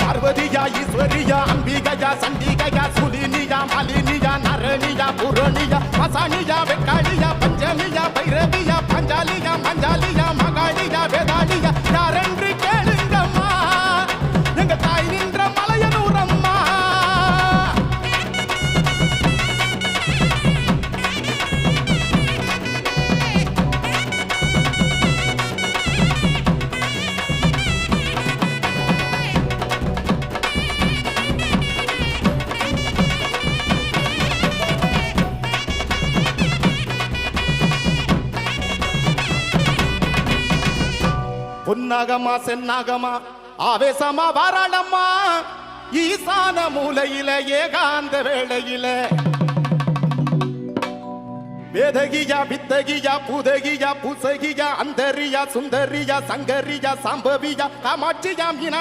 பார்வதியா ஈஸ்வரியா அம்பிகையா சண்டிகையா சுலினியா மாலினியா நரணியா புரணியா மசானியா வெக்காளியா பஞ்சமியா பைரவியா பஞ்சாலியா மஞ்சாலியா மகாளியா வேதாளியா யாரென்று கேளுங்கம்மா எங்க தாய் நின்ற மலையனூரம்மா. பொன்னாகமா சென்னாகமா ஆவேசமா வாராளம்மா ஈசான மூலையில ஏகாந்த வேளையில வேதகியா வித்தகியா பூதகியா பூசகியா அந்தரியா சுந்தரியா சங்கரியா சாம்பவியா காமாட்சியா மீனா